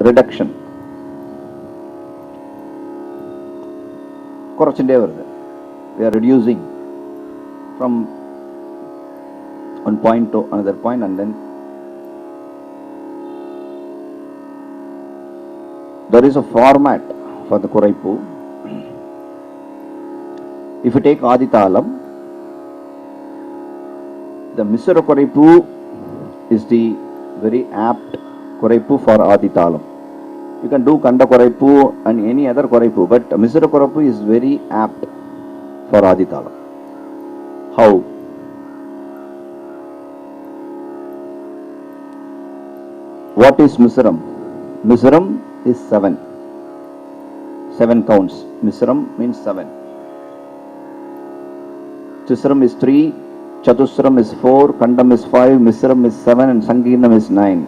reduction. കുറച്ചിൻ്റെ വരുത്. We are reducing from one point to another point, and then there is a format for the Kuraipu. If you take Aditalam, the Misra Kuraipu is the very apt Kuraipu for Aditalam. You can do Kanda Kuraipu and any other Kuraipu, but Misra Kuraipu is very apt for Aditalam. How? What is Misram? Misram is 7. 7 counts. Misram means 7. Tisram is 3, Chatusram is 4, Kandam is 5, Misram is 7, and Sangeernam is 9.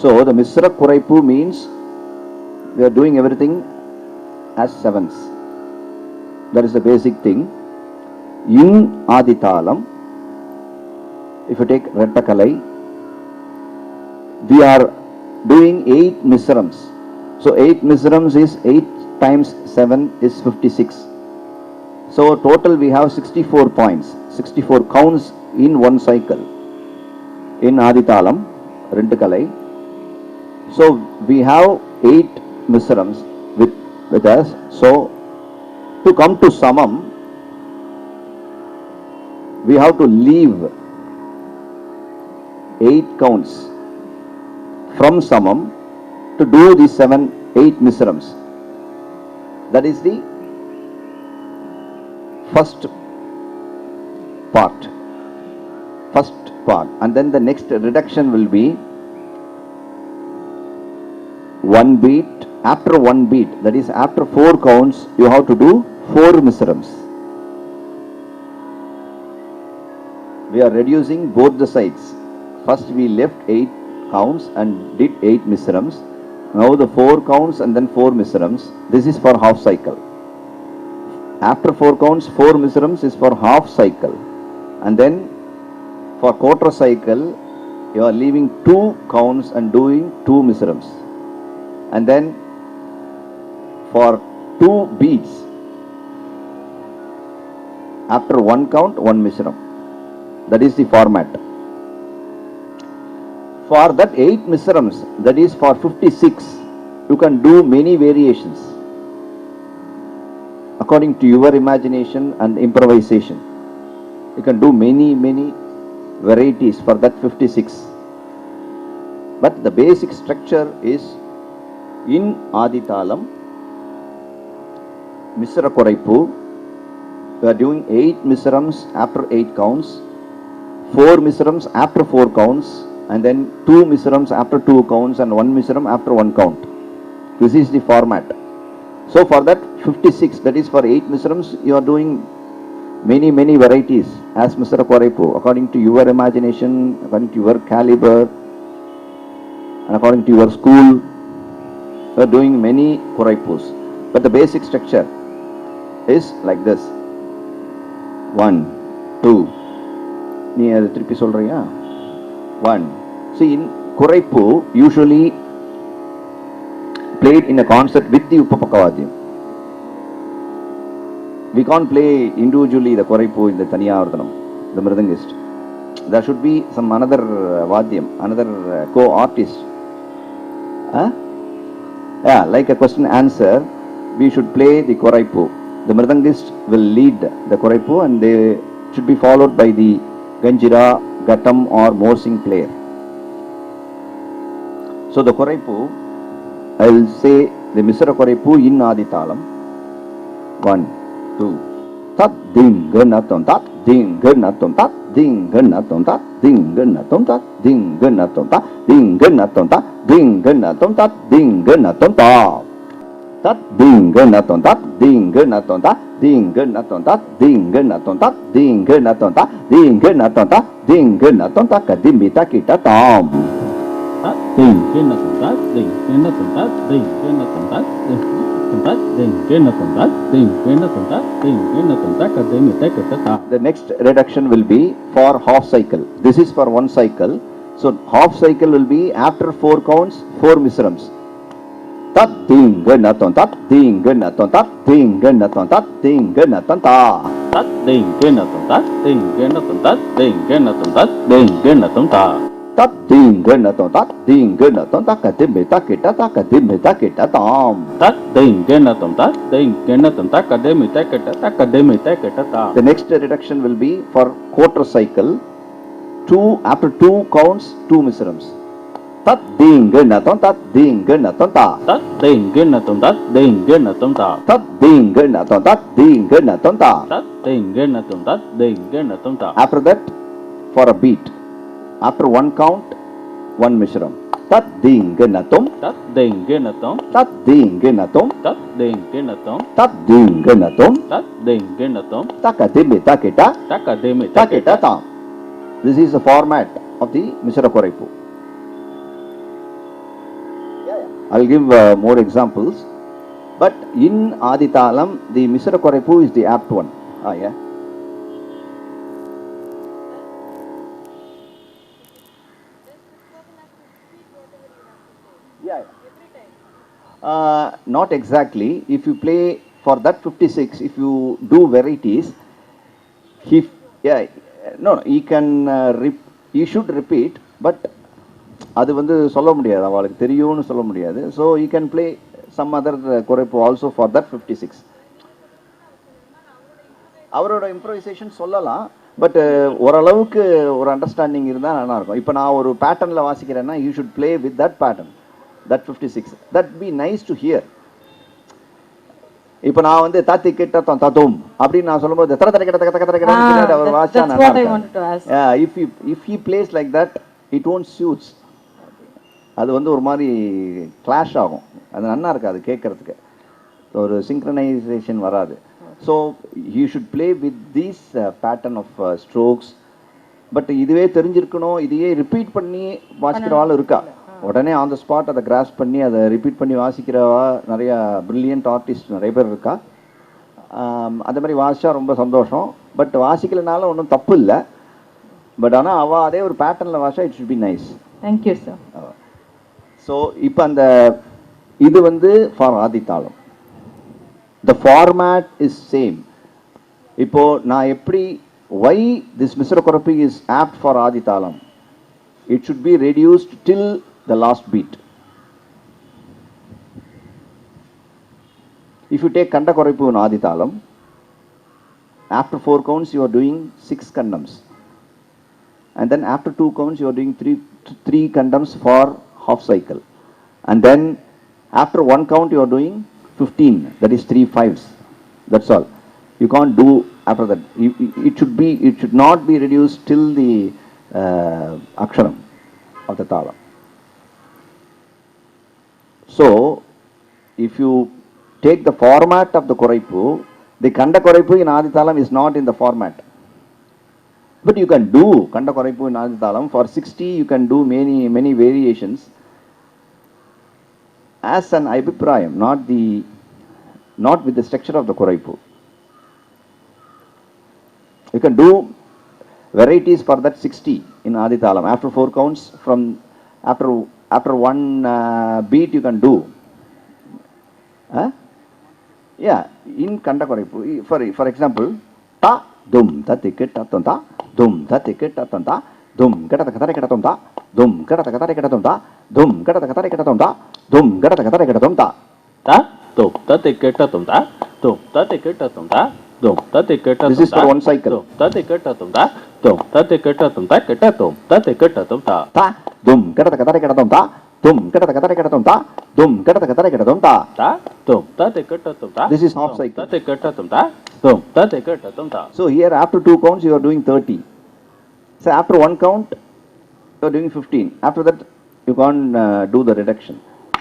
So the Misra Kuraipu means we are doing everything as 7s. That is the basic thing. In Aditalam, if you take Rettakalai, we are doing 8 Misrams. So 8 Misrams is 8 times 7 is 56. So total we have 64 points, 64 counts in one cycle in Aditalam, Rendakalai. So we have 8 Misrams with us. So to come to Samam, we have to leave 8 counts from Samam to do the 8 Misrams. That is the first part. And then the next reduction will be 1 beat. After 1 beat, that is after 4 counts, you have to do 4 Misrams. We are reducing both the sides. First we left 8 counts and did 8 Misrams. Now the 4 counts and then 4 Misrams. This is for half cycle. After 4 counts, 4 Misrams is for half cycle. And then for quarter cycle, you are leaving 2 counts and doing 2 Misrams. And then for 2 beats, after 1 count, 1 Misram. That is the format. For that 8 Misrams, that is for 56, you can do many variations according to your imagination and improvisation. You can do many varieties for that 56. But the basic structure is in Aditalam, Misra Kuraipu, we are doing 8 Misrams after 8 counts, 4 Misrams after 4 counts, and then 2 Misrams after 2 counts, and 1 Misram after 1 count. This is the format. So for that 56, that is for 8 Misrams, you are doing many varieties as Misra Kuraipu, according to your imagination, according to your caliber, and according to your school. You are doing many Kuraipus. But the basic structure is like this. 1, 2. நீ அது திருப்பி சொல்றியா? 1. See, in Kuraipu usually played in a concert with the Upapakavadyam. We can't play individually the Kuraipu in the Taniyavardhanam, the Mridangist. There should be some another Vadyam, another co-artist. Yeah, like a question answer, we should play the Kuraipu. The Mridangist will lead the Kuraipu, and they should be followed by the Ganjira, Gatam or Morsing player. So the Kuraipu, I will say the Misra Kuraipu in Aditalam. 1, 2. Tat ding ganatom tat ding ganatom tat ding ganatom tat ding ganatom tat ding ganatom tat ding ganatom tat ding ganatom tat ding ganatom tat tat ding ganatom tat ding ganatom tat ding ganatom tat ding ganatom tat ding ganatom tat ding ganatom tat ding ganatom tat kadimita kita tam tat ding ganatom tat ding ganatom tat ding ganatom tat The next reduction will be for half cycle. This is for one cycle. So half cycle will be after 4 counts, 4 misrams. Tat ding ganaton, tat ding ganaton, tat ding ganaton, tat ding ganaton ta. Tat ding ganaton, tat ding ganaton, tat ding ganaton, tat ding ganaton ta. Tat ding ganaton, tat ding ganaton, takadime takita, takadime takita tam. Tat ding ganaton, tat ding ganaton, takadime takita ta. The next reduction will be for quarter cycle. After 2 counts, 2 misrams. Tat ding ganaton, tat ding ganaton ta. Tat ding ganaton, tat ding ganaton ta. Tat ding ganaton, tat ding ganaton ta. Tat ding ganaton, tat ding ganaton ta. After that, for a beat, after 1 count, 1 misram. Tat ding ganatum, Tat ding ganaton, tat ding ganatum, tat ding ganaton, tat ding ganatum, tat ding ganaton, takadime takita, takadime takita tam. This is the format of the Misra Koraipu. I'll give more examples. But in Aditalam, the Misra Koraipu is the apt one. Yeah. Not exactly. If you play for that 56, if you do varieties, no, you can you should repeat, but அது வந்து சொல்ல முடியாது, அவளுக்கு தெரியும்னு சொல்ல முடியாது. So you can play some other Koraipu also for that 56. அவரோட improvisation சொல்லலாம், பட் ஓரளவுக்கு ஒரு அண்டர்ஸ்டாண்டிங் இருந்தால் நல்லா இருக்கும். இப்போ நான் ஒரு பேட்டர்னில் வாசிக்கிறேன்னா you should play with that pattern, that 56. That be nice to hear. இப்போ நான் வந்து தாத்தி கிட்ட தத்தும் அப்படின்னு நான் சொல்லும்போது தர தர கிட்ட தர தர கிட்ட அவர் வாசிச்சா நல்லா இருக்கும். If he plays like that, it won't suit. அது வந்து ஒரு மாதிரி கிளாஷ் ஆகும், அது நல்லா இருக்காது கேட்கறதுக்கு, ஒரு சிங்க்ரனைசேஷன் வராது. So you should play with these pattern of strokes. But இதுவே தெரிஞ்சிருக்கணும், இதையே ரிப்பீட் பண்ணி வாசிக்கிறவாள் இருக்கா, உடனே ஆன் த ஸ்பாட் அதை கிராஸ் பண்ணி அதை ரிப்பீட் பண்ணி வாசிக்கிறவா நிறையா பிரில்லியன்ட் ஆர்டிஸ்ட் நிறைய பேர் இருக்கா. அந்த மாதிரி வாசித்தா ரொம்ப சந்தோஷம். பட் வாசிக்கலனாலும் ஒன்றும் தப்பு இல்லை, பட் ஆனால் அவள் அதே ஒரு பேட்டர்னில் வாசிச்சா it should be nice. Thank you sir. So இப்போ அந்த இது வந்து for Aditalam, the format is same. இப்போ நான் எப்படி வை திஸ் மிஸ்ர கொரப்பி is apt for Aditalam, it should be reduced till the last beat. If you take Kanda Koraipu in Adithalam, after 4 counts you are doing 6 kandams, and then after 2 counts you are doing 3 kandams for half cycle, and then after 1 count you are doing 15, that is 3 5s. That's all. You can't do after that. It should not be reduced till the aksharam of the tala. So if you take the format of the Koraipu, the Kanda Koraipu in Adithalam is not in the format, but you can do Kanda Koraipu in Adithalam for 60. You can do many variations as an Abhiprayam, not with the structure of the Koraipu. You can do varieties for that 60 in Adithalam. After 4 counts, from after 1 beat you can do. Yeah, in Kanda Koraipu, for example, ta dum ta tikit ta tonta, dum ta tikit ta tonta, dum gata ta katare kata tonta, dum gata ta katare kata tonta, dum gata ta katare kata tonta, dum gata ta katare kata tonta. Ta dum ta tikit ta tonta, dum ta tikit ta tonta, dum ta tikit ta tonta. This is for 1 cycle. Dum ta tikit ta tonta, dum ta tikit ta tonta, kita dum ta tikit ta tonta. Ta dum gata ta katare kata tonta, dum gata ta katare kata tonta, dum gata ta katare kata tonta. Ta dum ta tikit ta tonta. This is half cycle. Ta tikit ta tonta, dum ta tikit ta tonta. So here after 2 counts you are doing 30. So after 1 count you are doing 15. After that you can't do the reduction.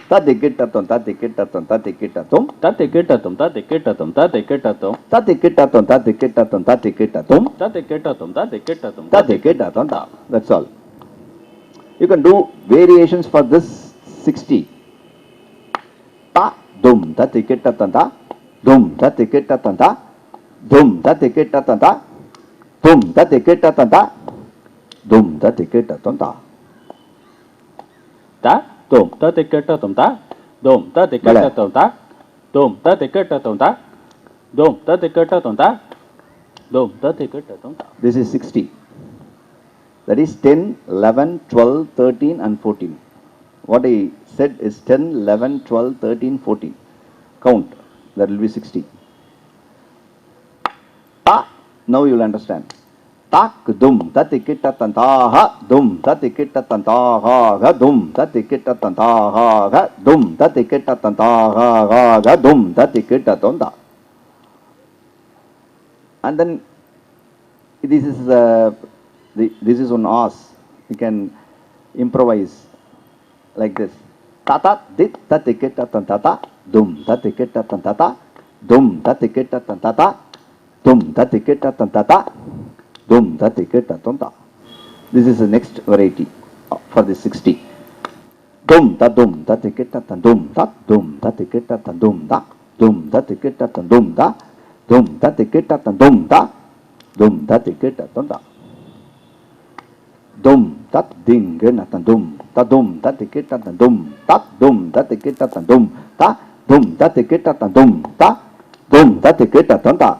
Ta tikit ta tonta, tikit ta tonta, tikit ta tum. Ta tikit ta tonta, tikit ta tonta, tikit ta tum. Ta tikit ta tonta, tikit ta tonta, tikit ta tum. Ta tikit ta tonta, tikit ta tum. Ta tikit ta tonta. That's all. You can do variations for this 60. Ta dum ta tikit ta tonta, dum ta tikit ta tonta, dum ta tikit ta tonta, dum ta tikit ta tonta, dum ta tikit ta tonta. ta tum ta tiketa tum ta dum ta tiketa tum ta dum ta tiketa tum ta dum ta tiketa tum ta dum ta tiketa tum ta. This is 60. That is 10, 11, 12, 13 and 14. What I said is 10, 11, 12, 13, 14. Count. That will be 60. Ta. Now you will understand. Tak dum tatikita tantaha dum tatikita tantaha ga dum tatikita tantaha ga dum tatikita tantaha ga dum tatikita tanta. And then this is on us. You can improvise like this. Tata dit tatikita tantata dum tatikita tantata dum tatikita tantata dum tatikita tantata dum tatikita tanta. This is the next variety for the 60. Dum tatikita tandum ta dum tatikita tandum ta dum tatikita tandum ta dum tatikita tandum ta dum tatikita tanta. Dum tat ding na tandum ta dum tatikita tandum ta dum tatikita tandum ta dum tatikita tandum ta dum tatikita tanta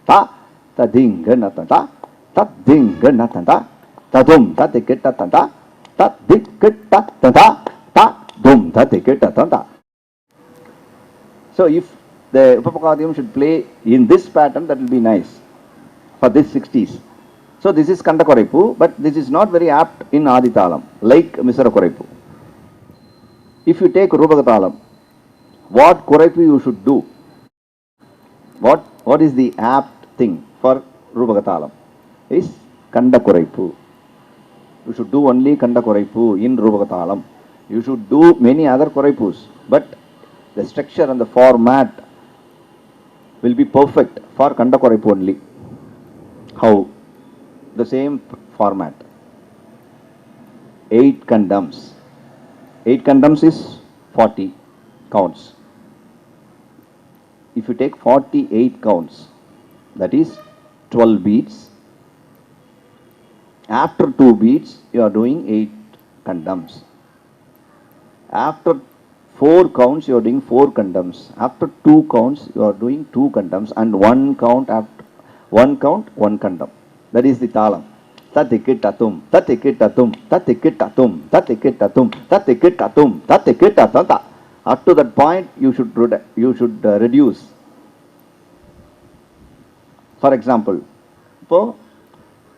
ta ta ding na tanta ta ding na tanta ta dum tatikita tanta ta dikita tanta ta dum tatikita tanta. So if the Upapakariyam should play in this pattern, that will be nice for this 60s. So this is Kanda Koraipu, but this is not very apt in Aditalam, like Misra Koraipu. If you take Rupakatalam, what Koraipu you should do? What is the apt thing for Rupakatalam? Is Kanda Koraipu. You should do only Kanda Koraipu in Rupakatalam. You should do many other Koraipus, but the structure and the format will be perfect for Kanda Koraipu only. How? The same format. 8 kandams. 8 kandams is 40 counts. If you take 48 counts, that is 12 beats. After 2 beats, you are doing 8 kandams. After 4 counts, you are doing 4 kandams. After 2 counts, you are doing 2 kandams, and 1 count after 1 count, 1 kandam. That is the talam. Tatikitatum, tatikitatum, tatikitatum, tatikitatum, tatikitatum, tatikitatum. Up to that point, you should reduce. For example, for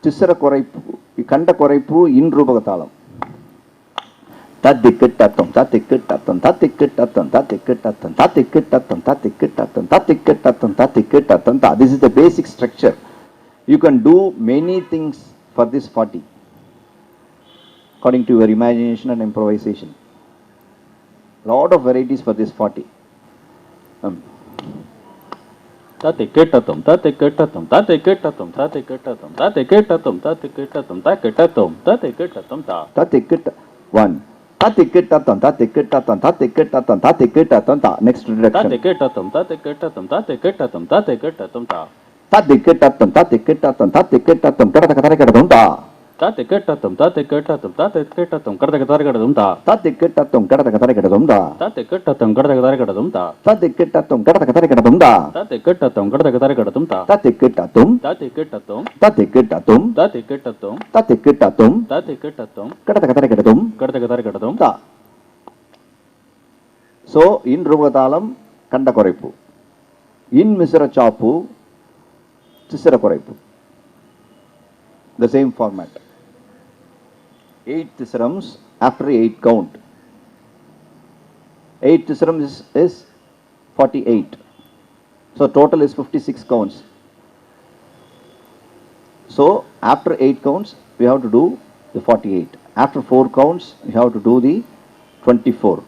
Tisara Koraipu, Kanda Koraipu in Rupakatalam. Tatikitatum, tatikitatum, tatikitatum, tatikitatum, tatikitatum, tatikitatum, tatikitatum, tatikitatum. This is the basic structure. You can do many things for this 40 according to your imagination and improvisation. Lot of varieties for this 40. Tatikitatum, tatikitatum, tatikitatum, tatikitatum, tatikitatum, tatikitatum, tatikitatum, tatikitatum ta. Tatikit 1. Tatikitatum, tatikitatum, tatikitatum, tatikitatum ta. Next reduction. Tatikitatum, tatikitatum, tatikitatum, tatikitatum ta. Tatikitatum, tatikitatum, tatikitatum, karatakatarikatatum ta. Tatikitatum, tatikitatum, tatikitatum, karatakatarikatatum ta. Tatikitatum, karatakatarikatatum ta. Tatikitatum, karatakatarikatatum ta. Tatikitatum, karatakatarikatatum ta. Tatikitatum, karatakatarikatatum ta. Tatikitatum, Tatikitatum, tatikitatum, tatikitatum, tatikitatum, tatikitatum, karatakatarikatatum karatakatarikatatum ta. So in Rupakatalam, Kanda Koraipu. In Misra Chapu, Tisara Koraipu. The same format. 8 tisarams after 8 count. 8 tisarams is 48. So total is 56 counts. So after 8 counts, we have to do the 48. After 4 counts, we have to do the 24.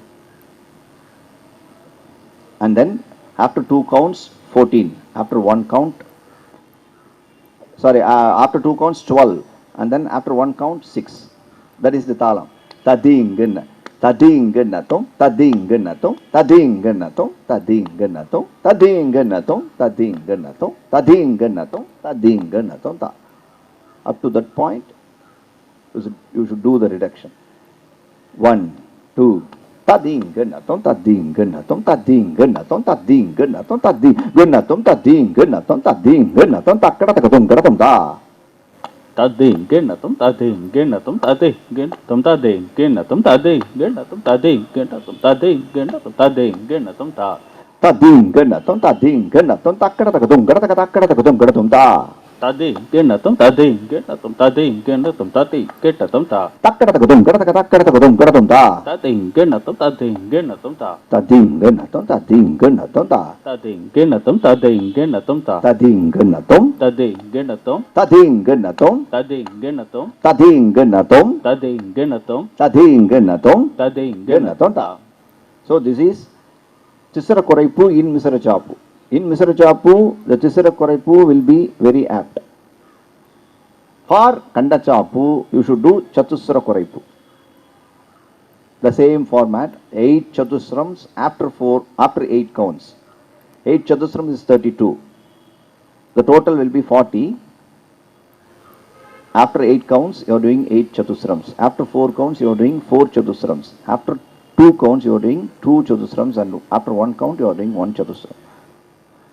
And then after 2 counts, 14. After 1 count, after 2 counts, 12. And then after 1 count, 6. That is the talam. Tadingan, tadinganatum, tadinganatum, tadinganatum, tadinganatum, tadinganatum, tadinganatum, tadinganatum, tadinganatum. Up to that point, you should do the reduction. 1, 2 ta ding gena tom ta ding gena tom ta ding gena tom ta ding gena tom ta ding gena tom ta ding gena tom ta ding gena tom ta kada ta tom kada tom ta ta ding gena tom ta ding gena tom ta ding gena tom ta ding gena tom ta ding gena tom ta ding gena tom ta ding gena tom ta ding gena tom ta ta ding gena tom ta ding gena tom ta kada ta tom kada ta kada ta tom kada tom ta ta ding gena tom ta ding gena tom ta ding gena tom ta ding gena tom ta kada ta tom kada ta tom kada tom ta ta ding gena tom ta ding gena tom ta ta ding gena tom ta ding gena tom ta ta ding gena tom ta ding gena tom ta ta ding gena tom ta ding gena tom ta ding gena tom ta ding gena tom ta ding gena tom ta ding gena tom ta ding gena tom ta ding gena tom ta. So this is Tisara Koraipu in Misara Chapu. In Misara Chapu, the Tisara Koraipu will be very apt. For Kanda Chapu, you should do Chatusra Koraipu. The same format, 8 Chatusrams after 8 counts. 8 Chatusrams is 32. The total will be 40. After 8 counts, you are doing 8 Chatusrams. After 4 counts, you are doing 4 Chatusrams. After 2 counts, you are doing 2 Chatusrams, and after 1 count, you are doing 1 Chatusram.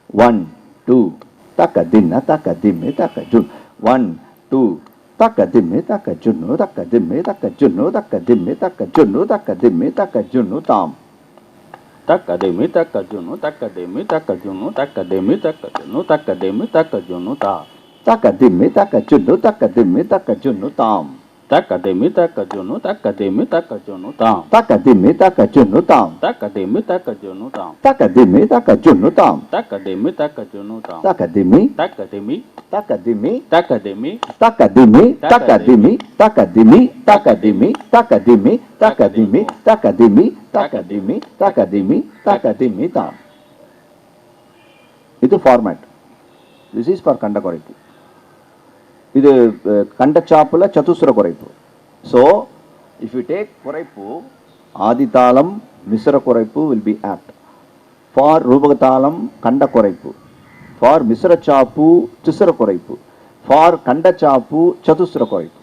1, 2, taka dinna, taka dimme, taka jun. 1, 2, taka dimme, taka junnu, taka dimme, taka junnu, taka dimme, taka junnu, taka dimme, taka junnu, tam. taka demi taka junnu taka demi taka junnu taka demi taka junnu taka demi taka junnu ta Taka dimme, taka junnu, taka dimme, taka junnu, tam. taka demi taka junnu taka demi taka junnu ta Taka dimme, taka junnu, tam. taka demi taka junnu ta Taka dimme, taka junnu, tam. taka demi taka junnu ta Taka dimme, taka demi taka dimme, taka demi taka dimme, taka dimme, taka dimme, taka dimme, taka dimme, taka dimme, taka dimme, taka dimme, taka dimme, taka dimme, tam. Itu format. This is for Kanda Koraipu. இது Kanda Chapula Chatusra Koraipu. So, if you take Koraipu, Aditalam, Misra Koraipu will be apt. For Rupagatalam, Kanda Koraipu. For Misra Chapu, Tisra Koraipu. For Kanda Chapu, Chatusra Koraipu.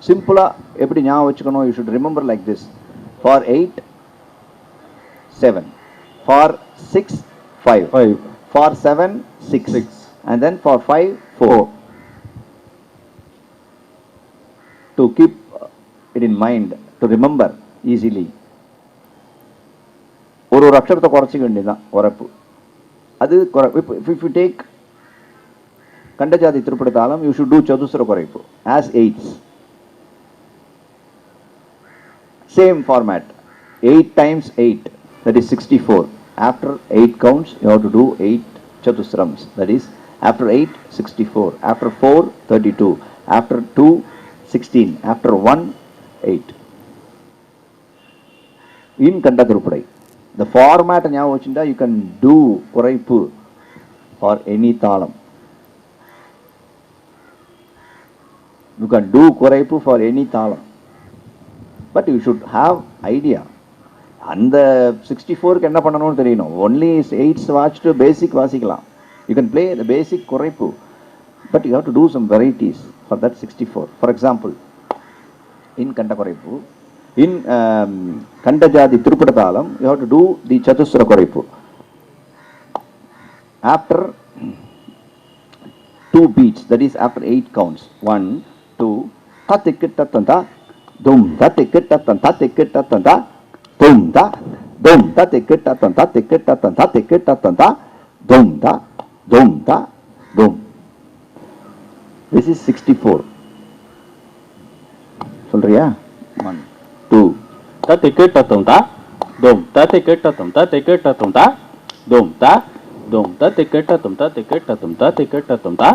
Simple, எப்படி ஞாபகம் வச்சுக்கணும், you should remember like this. For 8, 7. For 6, 5. 5 For 7, 6. And then for 5, 4. To keep it in mind, to remember easily. ஒரு அக்ஷரத்தை குறைச்சிக்க வேண்டியதுதான் உரப்பு. அது if you take கண்டஜாதி திருப்படத்தாலும், you should do சதுசர குறைப்பு as 8s. Same format. 8 times 8, that is 64. After 8 counts, you have to do 8 chatusrams. That is, after 8, 64. After 4, 32. After 2, 16. After 1, 8. In Kanda Thirupadai. The format, you can do Koraipu for any Thalam. You can do Koraipu for any Thalam. But you should have idea. And the 64 என்ன பண்ணணும்னு தெரியணும். Only 8s watched basic வாசிக்கலாம். You can play the basic Koraipu, but you have to do some varieties for that 64. For example, in Kanda Koraipu, in Kanda Jadi Thirupadatalam, you have to do the Chatusra Koraipu. After 2 beats, that is after 8 counts. 1, 2, tatikittatanta, dum tatikittatanta, tatikittatanta, dum ta, dum tatikittatanta, tatikittatanta, tatikittatanta, dum ta, dum ta, dum. This is 64. சொல்றியா? 1, 2. tatikittatanta dum tatikittatanta tatikittatanta dum ta dum tatikittatanta tatikittatanta tatikittatanta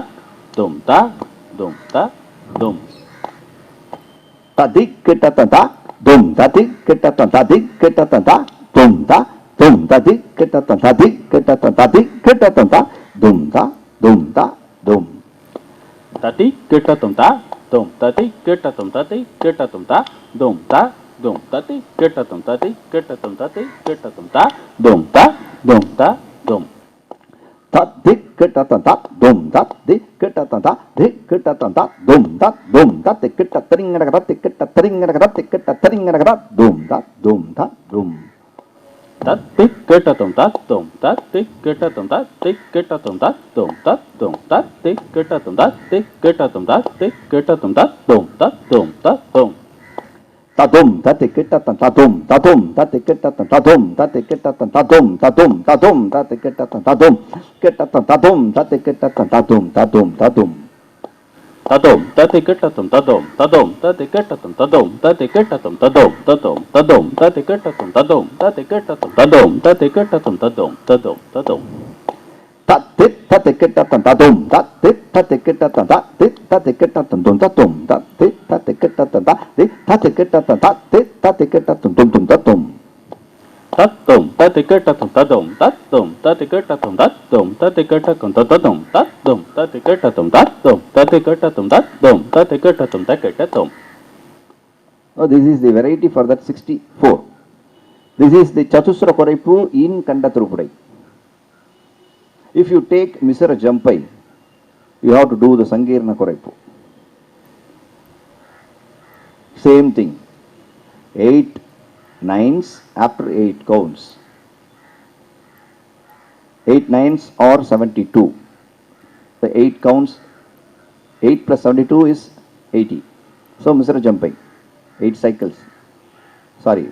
dum ta dum ta dum Tatikittatanta, dum tatikittatanta, tatikittatanta, dum ta, dum tatikittatanta, tatikittatanta, tatikittatanta, dum ta, dum ta, dum. tatikittatanta dum tatikittatanta tatikittatanta dum ta dum tatikittatanta tatikittatanta tatikittatanta dum ta dum ta dum Tatik tikkata dum ta tikkata tikkata dum ta tikkata taringara dum ta dum. Ta tikkata tum ta dum ta tikkata tum ta tikkata tum ta dum ta tikkata tum ta tikkata tum ta tikkata tum ta dum ta dum. Ta dum ta tikkata ta dum ta tikkata ta dum ta tikkata ta dum ta tikkata ta dum ta tikkata ta dum ta dum. Ta dum ta tikkata tum ta dum ta tikkata tum ta dum ta tikkata tum ta dum ta tikkata tum ta dum ta tikkata tum ta dum ta tikkata tum ta dum ta dum. Ta tit ta tikkata ta dum ta tit ta tikkata ta tit ta tikkata dum ta dum ta tit ta tikkata ta tit ta tikkata ta tit ta tikkata dum ta dum. Ta dum ta tikkata tum ta dum ta tikkata tum ta dum ta tikkata tum ta dum ta tikkata tum ta dum ta tikkata tum ta dum ta tikkata tum ta tikkata tum. Oh, this is the variety for that 64. This is the Chatusra Koraipu in Kanda Thirupudai. If you take Misra Jampai, you have to do the Sankirna Koraipu. Same thing. 8 nines after 8 counts. 8 nines or 72. The 8 counts, 8 plus 72 is 80. So Misra Jampai, 8 cycles. Sorry,